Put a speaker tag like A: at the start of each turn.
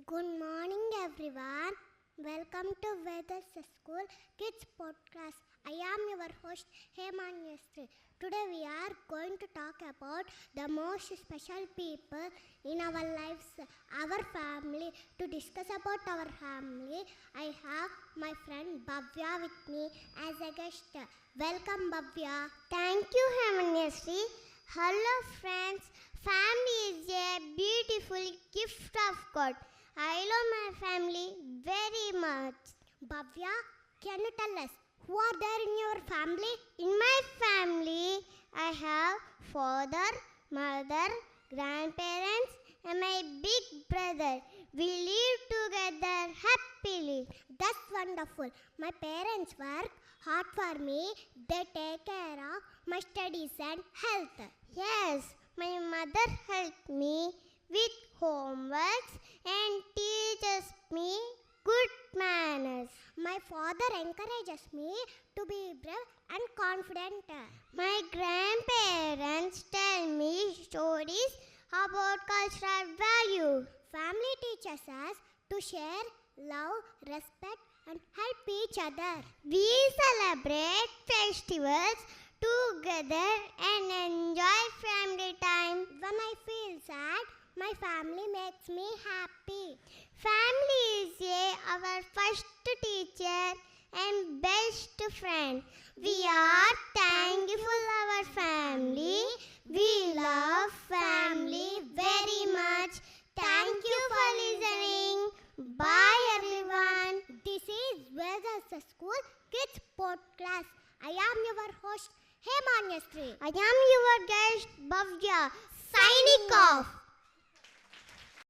A: Good morning, everyone. Welcome to Vedas School Kids Podcast. I am your host Hemanyastri. Today we are going to talk about the most special people in our lives, our family. To discuss about our family, I have my friend Bhavya with me as a guest. Welcome, Bhavya.
B: Thank you, Hemanyastri. Hello, friends. Family is a beautiful gift of God. I love my family very much.
A: Bhavya, can you tell us who are there in your family?
B: In my family, I have father, mother, grandparents, and my big brother. We live together happily.
A: That's wonderful. My parents work hard for me. They take care of my studies and health.
B: Yes, my mother helped me with homeworks and teaches me good manners.
A: My father encourages me to be brave and confident.
B: My grandparents tell me stories about cultural values.
A: Family teaches us to share, love, respect, and help each other.
B: We celebrate festivals together and enjoy family time.
A: When I feel sad, my family makes me happy.
B: Family is our first teacher and best friend. We are thankful our family. We love family very much. Thank you for listening. Bye everyone.
A: This is Vedas School Kids Podcast. I am your host Hemanyastri.
B: I am your guest Bhavya. Signing off.